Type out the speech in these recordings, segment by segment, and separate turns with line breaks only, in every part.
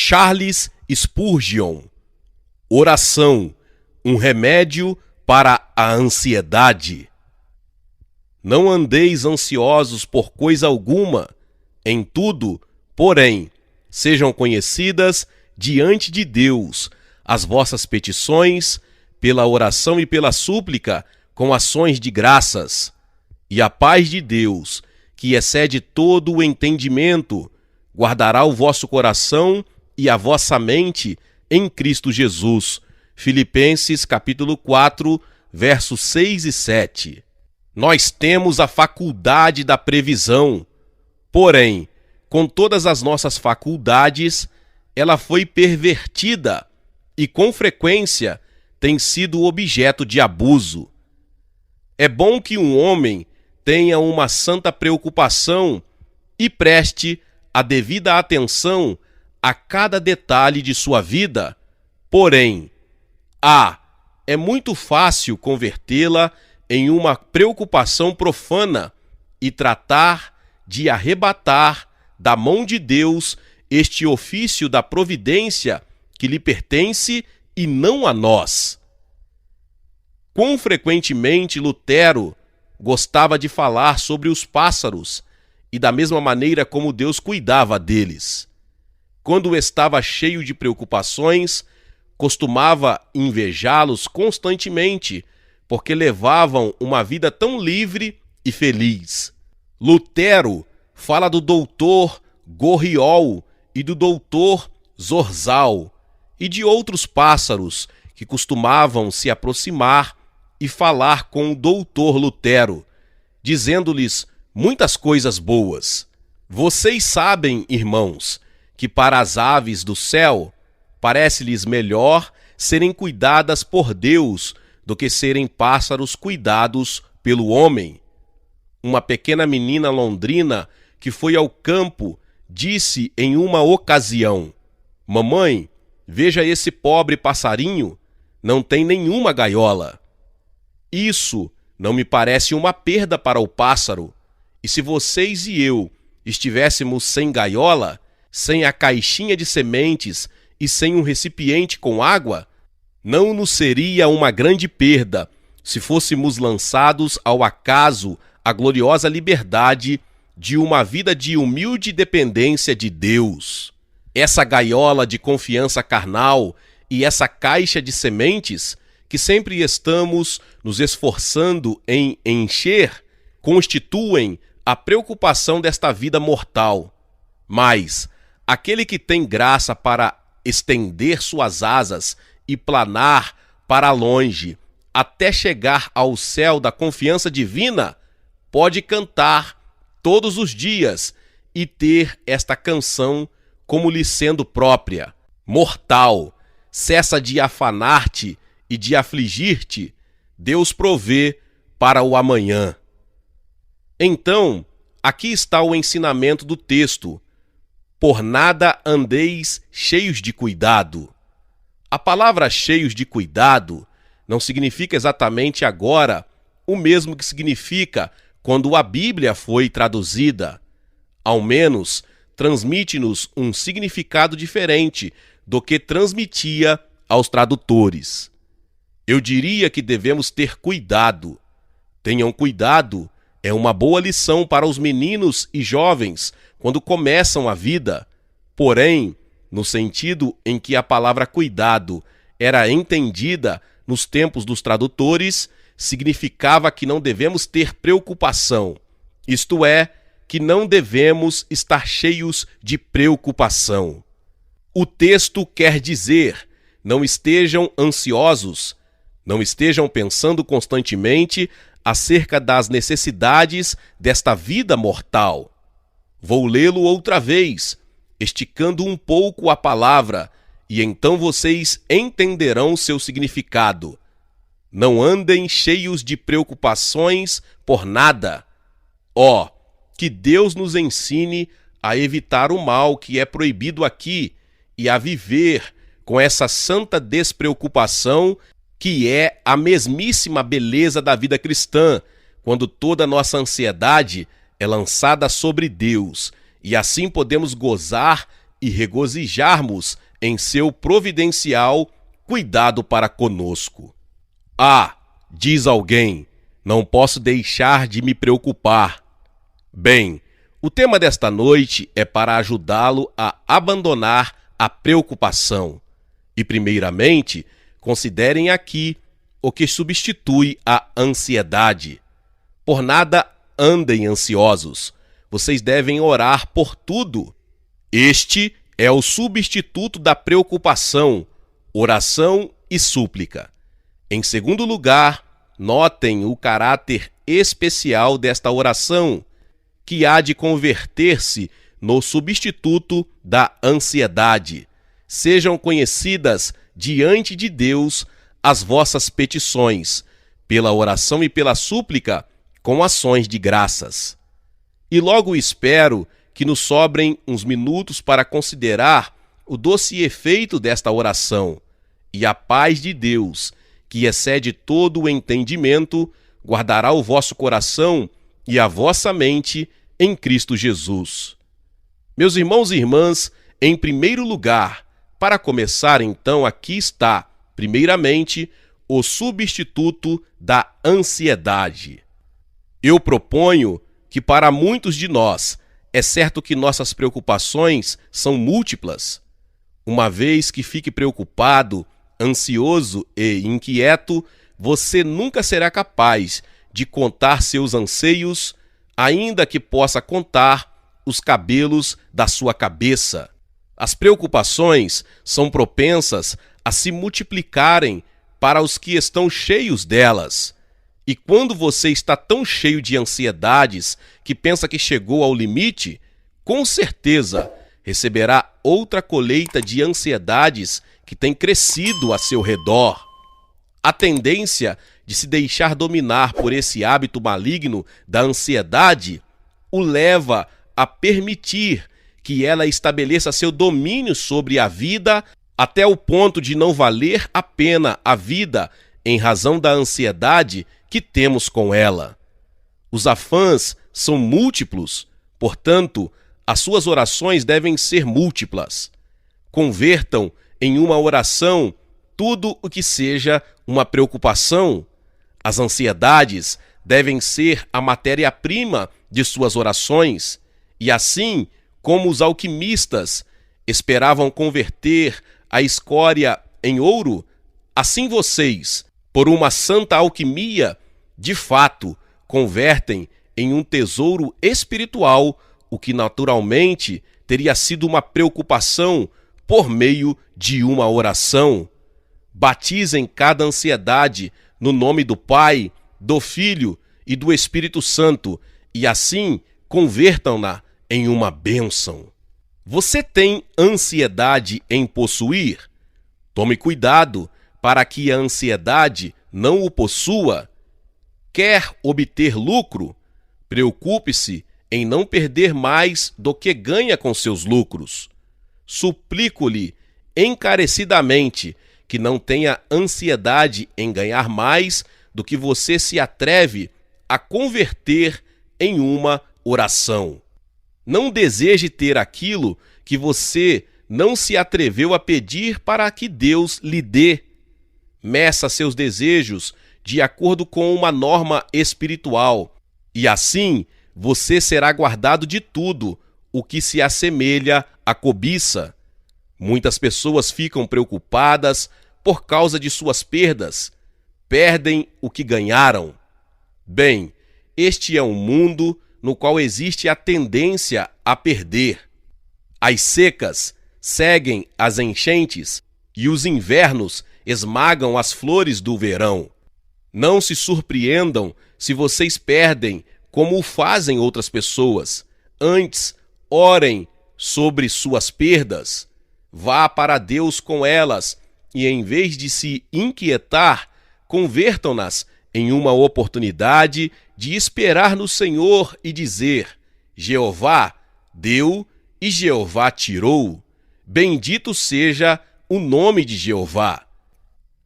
Charles Spurgeon. Oração, um remédio para a ansiedade. Não andeis ansiosos por coisa alguma, em tudo, porém, sejam conhecidas diante de Deus as vossas petições, pela oração e pela súplica, com ações de graças. E a paz de Deus, que excede todo o entendimento, guardará o vosso coração e a vossa mente em Cristo Jesus. Filipenses capítulo 4, versos 6 e 7. Nós temos a faculdade da previsão, porém, com todas as nossas faculdades, ela foi pervertida e, com frequência, tem sido objeto de abuso. É bom que um homem tenha uma santa preocupação e preste a devida atenção a cada detalhe de sua vida, porém, é muito fácil convertê-la em uma preocupação profana e tratar de arrebatar da mão de Deus este ofício da providência que lhe pertence e não a nós. Quão frequentemente Lutero gostava de falar sobre os pássaros e da mesma maneira como Deus cuidava deles. Quando estava cheio de preocupações, costumava invejá-los constantemente, porque levavam uma vida tão livre e feliz. Lutero fala do doutor Gorriol e do doutor Zorzal e de outros pássaros que costumavam se aproximar e falar com o doutor Lutero, dizendo-lhes muitas coisas boas. Vocês sabem, irmãos, que para as aves do céu parece-lhes melhor serem cuidadas por Deus do que serem pássaros cuidados pelo homem. Uma pequena menina londrina que foi ao campo disse em uma ocasião: "Mamãe, veja esse pobre passarinho, não tem nenhuma gaiola. Isso não me parece uma perda para o pássaro, e se vocês e eu estivéssemos sem gaiola, sem a caixinha de sementes e sem um recipiente com água, não nos seria uma grande perda se fôssemos lançados ao acaso a gloriosa liberdade de uma vida de humilde dependência de Deus. Essa gaiola de confiança carnal e essa caixa de sementes que sempre estamos nos esforçando em encher constituem a preocupação desta vida mortal. Mas aquele que tem graça para estender suas asas e planar para longe, até chegar ao céu da confiança divina, pode cantar todos os dias e ter esta canção como lhe sendo própria. Mortal, cessa de afanar-te e de afligir-te, Deus provê para o amanhã. Então, aqui está o ensinamento do texto: por nada andeis cheios de cuidado. A palavra cheios de cuidado não significa exatamente agora o mesmo que significa quando a Bíblia foi traduzida. Ao menos, transmite-nos um significado diferente do que transmitia aos tradutores. Eu diria que devemos ter cuidado. Tenham cuidado é uma boa lição para os meninos e jovens quando começam a vida. Porém, no sentido em que a palavra cuidado era entendida nos tempos dos tradutores, significava que não devemos ter preocupação, isto é, que não devemos estar cheios de preocupação. O texto quer dizer: não estejam ansiosos, não estejam pensando constantemente acerca das necessidades desta vida mortal. Vou lê-lo outra vez, esticando um pouco a palavra, e então vocês entenderão seu significado. Não andem cheios de preocupações por nada. Que Deus nos ensine a evitar o mal que é proibido aqui e a viver com essa santa despreocupação que é a mesmíssima beleza da vida cristã, quando toda nossa ansiedade é lançada sobre Deus, e assim podemos gozar e regozijarmos em seu providencial cuidado para conosco. Ah, diz alguém, não posso deixar de me preocupar. Bem, o tema desta noite é para ajudá-lo a abandonar a preocupação. E, primeiramente, considerem aqui o que substitui a ansiedade. Por nada andem ansiosos. Vocês devem orar por tudo. Este é o substituto da preocupação, oração e súplica. Em segundo lugar, notem o caráter especial desta oração, que há de converter-se no substituto da ansiedade. Sejam conhecidas diante de Deus as vossas petições, pela oração e pela súplica, com ações de graças. E logo espero que nos sobrem uns minutos para considerar o doce efeito desta oração, e a paz de Deus, que excede todo o entendimento, guardará o vosso coração e a vossa mente em Cristo Jesus. Meus irmãos e irmãs, em primeiro lugar, para começar então, aqui está, primeiramente, o substituto da ansiedade. Eu proponho que para muitos de nós, é certo que nossas preocupações são múltiplas. Uma vez que fique preocupado, ansioso e inquieto, você nunca será capaz de contar seus anseios, ainda que possa contar os cabelos da sua cabeça. As preocupações são propensas a se multiplicarem para os que estão cheios delas. E quando você está tão cheio de ansiedades que pensa que chegou ao limite, com certeza receberá outra colheita de ansiedades que tem crescido a seu redor. A tendência de se deixar dominar por esse hábito maligno da ansiedade o leva a permitir que ela estabeleça seu domínio sobre a vida até o ponto de não valer a pena a vida em razão da ansiedade que temos com ela. Os afãs são múltiplos, portanto, as suas orações devem ser múltiplas. Convertam em uma oração tudo o que seja uma preocupação. As ansiedades devem ser a matéria-prima de suas orações, e assim como os alquimistas esperavam converter a escória em ouro, assim vocês, por uma santa alquimia, de fato, convertem em um tesouro espiritual o que naturalmente teria sido uma preocupação por meio de uma oração. Batizem cada ansiedade no nome do Pai, do Filho e do Espírito Santo, e assim convertam-na em uma bênção. Você tem ansiedade em possuir? Tome cuidado para que a ansiedade não o possua. Quer obter lucro? Preocupe-se em não perder mais do que ganha com seus lucros. Suplico-lhe encarecidamente que não tenha ansiedade em ganhar mais do que você se atreve a converter em uma oração. Não deseje ter aquilo que você não se atreveu a pedir para que Deus lhe dê. Meça seus desejos de acordo com uma norma espiritual, e assim você será guardado de tudo o que se assemelha à cobiça. Muitas pessoas ficam preocupadas por causa de suas perdas, perdem o que ganharam. Bem, este é um mundo no qual existe a tendência a perder. As secas seguem as enchentes e os invernos esmagam as flores do verão. Não se surpreendam se vocês perdem como o fazem outras pessoas. Antes, orem sobre suas perdas. Vá para Deus com elas e, em vez de se inquietar, convertam-nas em uma oportunidade de esperar no Senhor e dizer: Jeová deu e Jeová tirou. Bendito seja o nome de Jeová.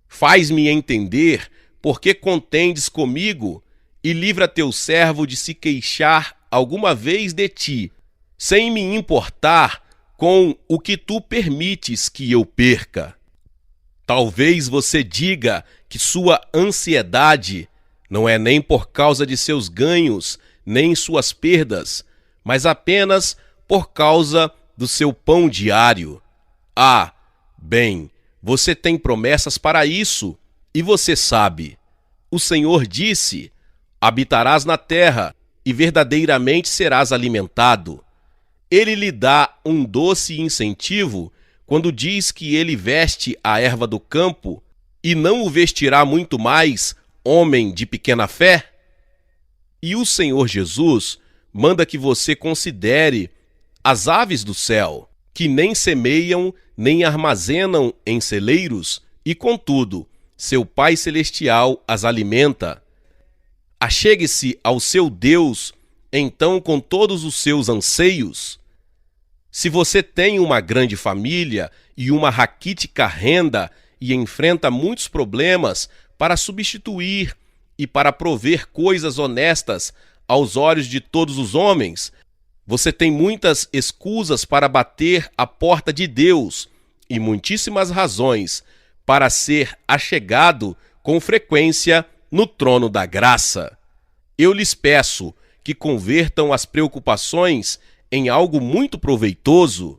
Faz-me entender por que contendes comigo e livra teu servo de se queixar alguma vez de ti, sem me importar com o que tu permites que eu perca. Talvez você diga que sua ansiedade não é nem por causa de seus ganhos, nem suas perdas, mas apenas por causa do seu pão diário. Ah, bem, você tem promessas para isso, e você sabe. O Senhor disse: habitarás na terra, e verdadeiramente serás alimentado. Ele lhe dá um doce incentivo quando diz que ele veste a erva do campo, e não o vestirá muito mais, homem de pequena fé? E o Senhor Jesus manda que você considere as aves do céu, que nem semeiam, nem armazenam em celeiros, e contudo, seu Pai Celestial as alimenta. Achegue-se ao seu Deus, então, com todos os seus anseios. Se você tem uma grande família e uma raquítica renda e enfrenta muitos problemas para substituir e para prover coisas honestas aos olhos de todos os homens, você tem muitas escusas para bater à porta de Deus e muitíssimas razões para ser achegado com frequência no trono da graça. Eu lhes peço que convertam as preocupações em algo muito proveitoso.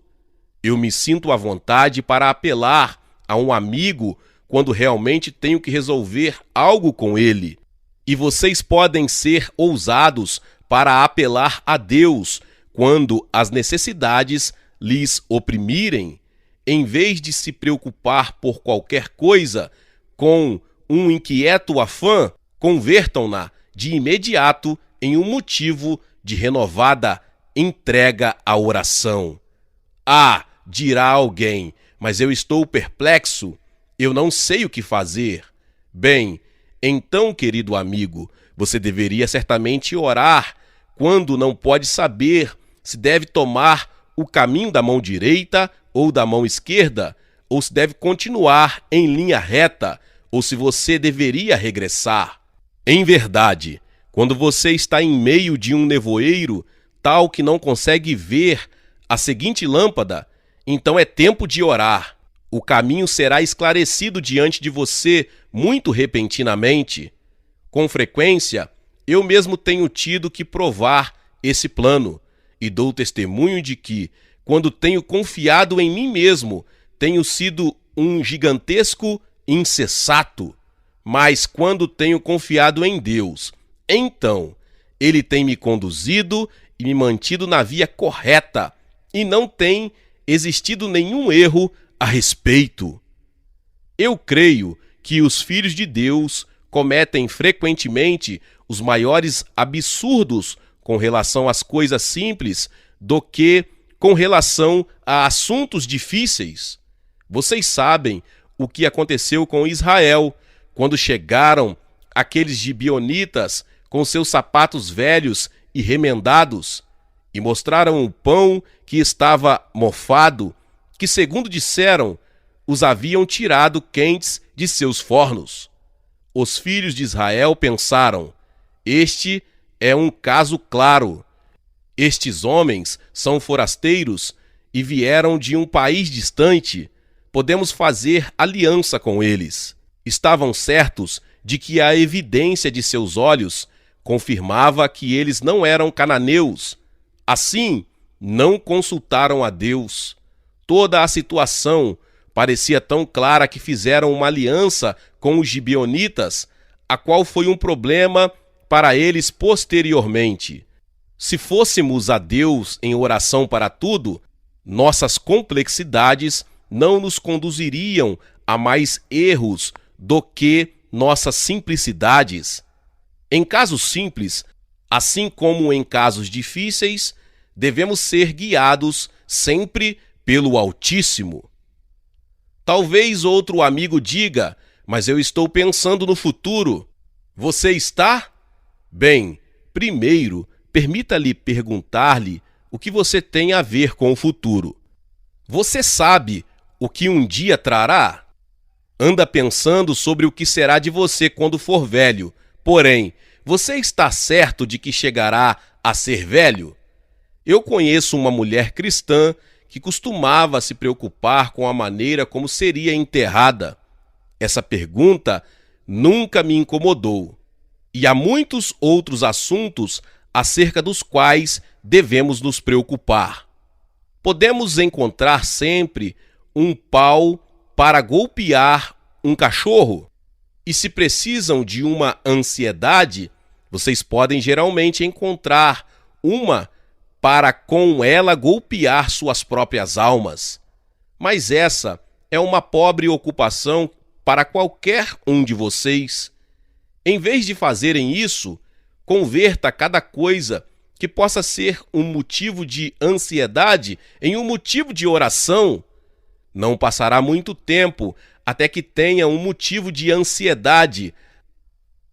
Eu me sinto à vontade para apelar a um amigo quando realmente tenho que resolver algo com ele. E vocês podem ser ousados para apelar a Deus quando as necessidades lhes oprimirem. Em vez de se preocupar por qualquer coisa com um inquieto afã, convertam-na de imediato em um motivo de renovada entrega à oração. Ah, dirá alguém, mas eu estou perplexo, eu não sei o que fazer. Bem, então, querido amigo, você deveria certamente orar quando não pode saber se deve tomar o caminho da mão direita ou da mão esquerda, ou se deve continuar em linha reta, ou se você deveria regressar. Em verdade, quando você está em meio de um nevoeiro, tal que não consegue ver a seguinte lâmpada, então é tempo de orar. O caminho será esclarecido diante de você muito repentinamente. Com frequência, eu mesmo tenho tido que provar esse plano, e dou testemunho de que, quando tenho confiado em mim mesmo, tenho sido um gigantesco insensato. Mas quando tenho confiado em Deus, então Ele tem me conduzido e me mantido na via correta, e não tem existido nenhum erro a respeito. Eu creio que os filhos de Deus cometem frequentemente os maiores absurdos com relação às coisas simples do que com relação a assuntos difíceis. Vocês sabem o que aconteceu com Israel quando chegaram aqueles gibeonitas com seus sapatos velhos e remendados e mostraram o pão que estava mofado, que, segundo disseram, os haviam tirado quentes de seus fornos. Os filhos de Israel pensaram: este é um caso claro. Estes homens são forasteiros e vieram de um país distante. Podemos fazer aliança com eles. Estavam certos de que a evidência de seus olhos confirmava que eles não eram cananeus. Assim, não consultaram a Deus. Toda a situação parecia tão clara que fizeram uma aliança com os gibeonitas, a qual foi um problema para eles posteriormente. Se fôssemos a Deus em oração para tudo, nossas complexidades não nos conduziriam a mais erros do que nossas simplicidades. Em casos simples, assim como em casos difíceis, devemos ser guiados sempre pelo Altíssimo. Talvez outro amigo diga: mas eu estou pensando no futuro. Você está? Bem, primeiro, permita-lhe perguntar-lhe o que você tem a ver com o futuro. Você sabe o que um dia trará? Anda pensando sobre o que será de você quando for velho. Porém, você está certo de que chegará a ser velho? Eu conheço uma mulher cristã que costumava se preocupar com a maneira como seria enterrada. Essa pergunta nunca me incomodou. E há muitos outros assuntos acerca dos quais devemos nos preocupar. Podemos encontrar sempre um pau para golpear um cachorro? E se precisam de uma ansiedade, vocês podem geralmente encontrar uma para com ela golpear suas próprias almas. Mas essa é uma pobre ocupação para qualquer um de vocês. Em vez de fazerem isso, converta cada coisa que possa ser um motivo de ansiedade em um motivo de oração. Não passará muito tempo até que tenha um motivo de ansiedade.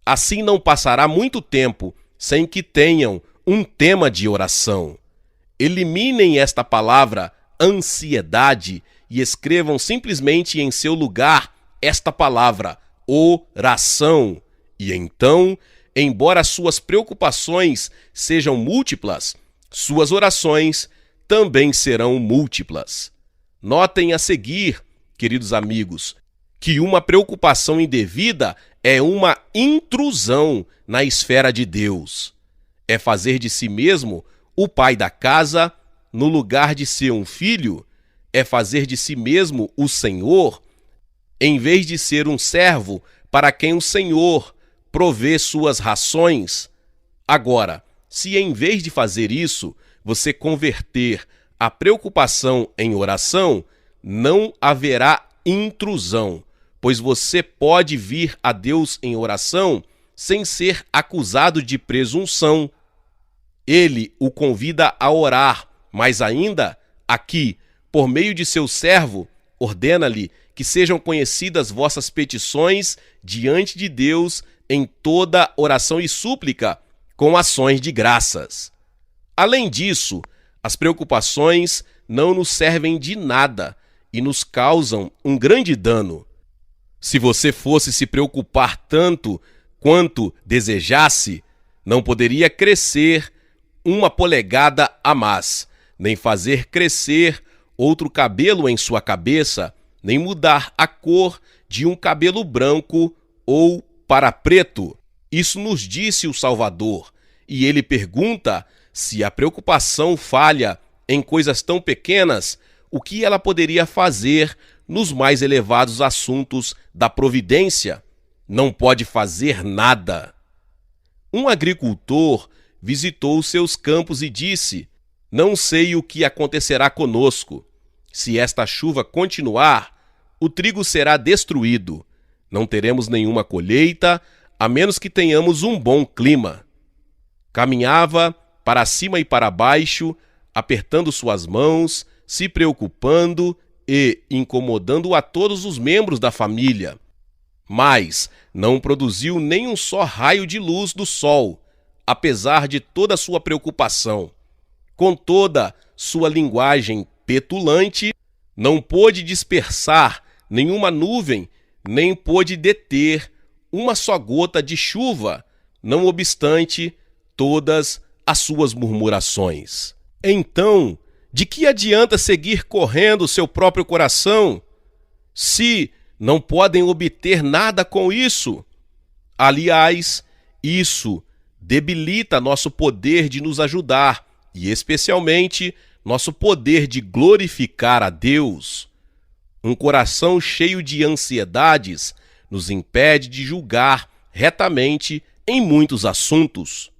Assim não passará muito tempo sem que tenham um tema de oração. Eliminem esta palavra ansiedade e escrevam simplesmente em seu lugar esta palavra oração. E então, embora suas preocupações sejam múltiplas, suas orações também serão múltiplas. Notem a seguir, queridos amigos, que uma preocupação indevida é uma intrusão na esfera de Deus. É fazer de si mesmo o pai da casa no lugar de ser um filho. É fazer de si mesmo o Senhor, em vez de ser um servo para quem o Senhor provê suas rações. Agora, se em vez de fazer isso, você converter a preocupação em oração, não haverá intrusão, pois você pode vir a Deus em oração sem ser acusado de presunção. Ele o convida a orar, mas ainda, aqui, por meio de seu servo, ordena-lhe que sejam conhecidas vossas petições diante de Deus em toda oração e súplica, com ações de graças. Além disso, as preocupações não nos servem de nada e nos causam um grande dano. Se você fosse se preocupar tanto quanto desejasse, não poderia crescer uma polegada a mais, nem fazer crescer outro cabelo em sua cabeça, nem mudar a cor de um cabelo branco ou para preto. Isso nos disse o Salvador, e ele pergunta se a preocupação falha em coisas tão pequenas, o que ela poderia fazer nos mais elevados assuntos da providência? Não pode fazer nada. Um agricultor visitou seus campos e disse: "Não sei o que acontecerá conosco. Se esta chuva continuar, o trigo será destruído. Não teremos nenhuma colheita, a menos que tenhamos um bom clima." Caminhava para cima e para baixo, apertando suas mãos, se preocupando e incomodando a todos os membros da família. Mas não produziu nem um só raio de luz do sol, apesar de toda a sua preocupação. Com toda sua linguagem petulante, não pôde dispersar nenhuma nuvem, nem pôde deter uma só gota de chuva, não obstante todas as suas murmurações. Então, de que adianta seguir correndo seu próprio coração, se não podem obter nada com isso? Aliás, isso debilita nosso poder de nos ajudar e, especialmente, nosso poder de glorificar a Deus. Um coração cheio de ansiedades nos impede de julgar retamente em muitos assuntos.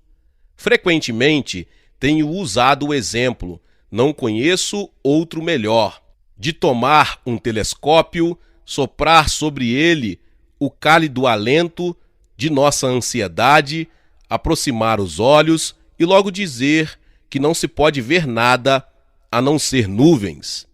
Frequentemente, tenho usado o exemplo, não conheço outro melhor, de tomar um telescópio, soprar sobre ele o cálido alento de nossa ansiedade, aproximar os olhos e logo dizer que não se pode ver nada a não ser nuvens.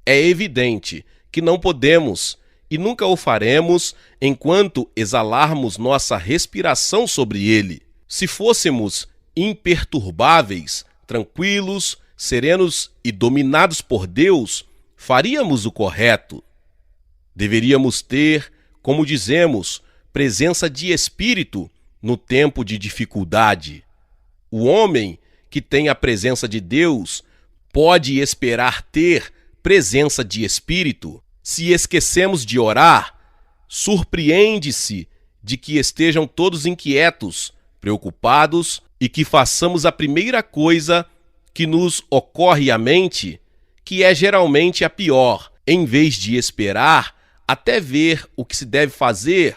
É evidente que não podemos e nunca o faremos enquanto exalarmos nossa respiração sobre ele. Se fôssemos imperturbáveis, tranquilos, serenos e dominados por Deus, faríamos o correto. Deveríamos ter, como dizemos, presença de espírito no tempo de dificuldade. O homem que tem a presença de Deus pode esperar ter presença de espírito? Se esquecemos de orar, surpreende-se de que estejam todos inquietos, preocupados e que façamos a primeira coisa que nos ocorre à mente, que é geralmente a pior, em vez de esperar até ver o que se deve fazer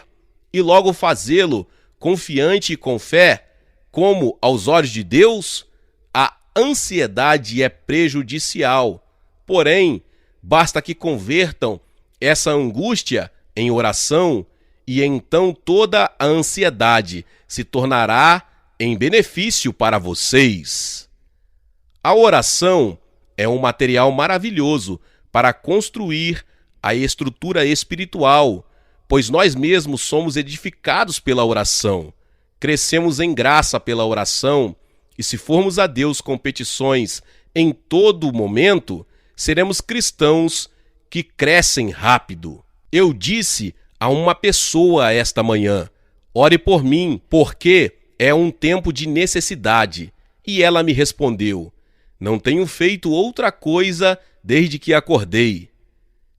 e logo fazê-lo confiante e com fé, como aos olhos de Deus, a ansiedade é prejudicial. Porém, basta que convertam essa angústia em oração e então toda a ansiedade se tornará em benefício para vocês. A oração é um material maravilhoso para construir a estrutura espiritual, pois nós mesmos somos edificados pela oração, crescemos em graça pela oração, e se formos a Deus com petições em todo momento, seremos cristãos que crescem rápido. Eu disse a uma pessoa esta manhã: ore por mim, porque é um tempo de necessidade. E ela me respondeu: não tenho feito outra coisa desde que acordei.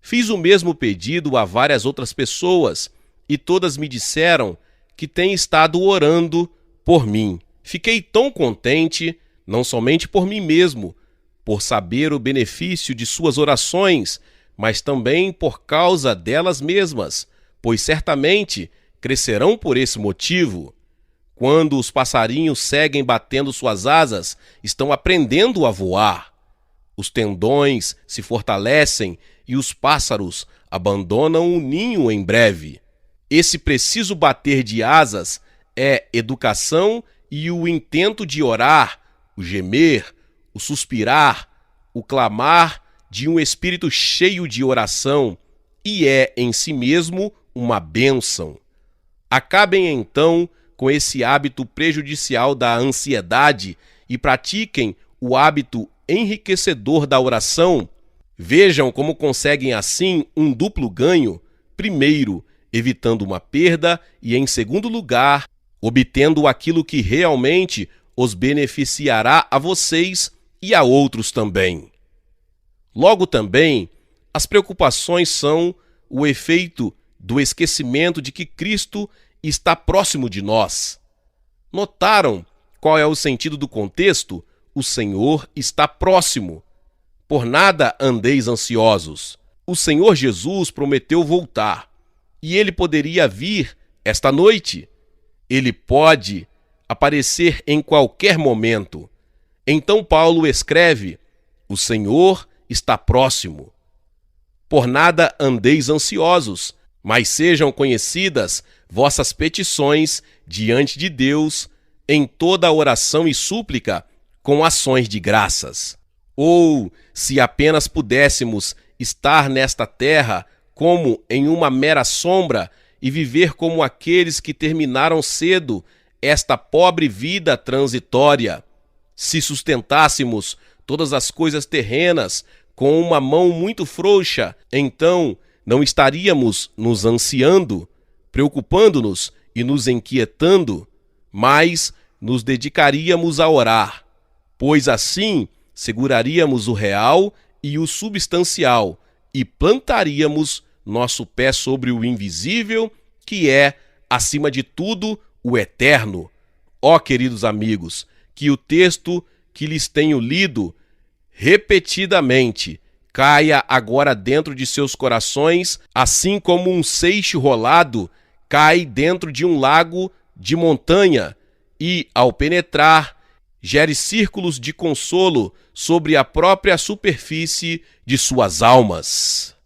Fiz o mesmo pedido a várias outras pessoas e todas me disseram que têm estado orando por mim. Fiquei tão contente, não somente por mim mesmo, por saber o benefício de suas orações, mas também por causa delas mesmas, pois certamente crescerão por esse motivo. Quando os passarinhos seguem batendo suas asas, estão aprendendo a voar. Os tendões se fortalecem e os pássaros abandonam o ninho em breve. Esse preciso bater de asas é educação e o intento de orar, o gemer, o suspirar, o clamar de um espírito cheio de oração, e é em si mesmo uma bênção. Acabem então com esse hábito prejudicial da ansiedade e pratiquem o hábito enriquecedor da oração. Vejam como conseguem assim um duplo ganho: primeiro, evitando uma perda, e em segundo lugar, obtendo aquilo que realmente os beneficiará a vocês e a outros também. Logo também, as preocupações são o efeito do esquecimento de que Cristo está próximo de nós. Notaram qual é o sentido do contexto? O Senhor está próximo. Por nada andeis ansiosos. O Senhor Jesus prometeu voltar, e ele poderia vir esta noite. Ele pode aparecer em qualquer momento. Então Paulo escreve: o Senhor está próximo. Por nada andeis ansiosos, mas sejam conhecidas vossas petições diante de Deus em toda oração e súplica com ações de graças. Ou, se apenas pudéssemos estar nesta terra como em uma mera sombra e viver como aqueles que terminaram cedo esta pobre vida transitória, se sustentássemos todas as coisas terrenas com uma mão muito frouxa, então não estaríamos nos ansiando, preocupando-nos e nos inquietando, mas nos dedicaríamos a orar, pois assim seguraríamos o real e o substancial e plantaríamos nosso pé sobre o invisível, que é, acima de tudo, o eterno. Ó, queridos amigos, que o texto que lhes tenho lido repetidamente caia agora dentro de seus corações, assim como um seixo rolado cai dentro de um lago de montanha e, ao penetrar, gere círculos de consolo sobre a própria superfície de suas almas.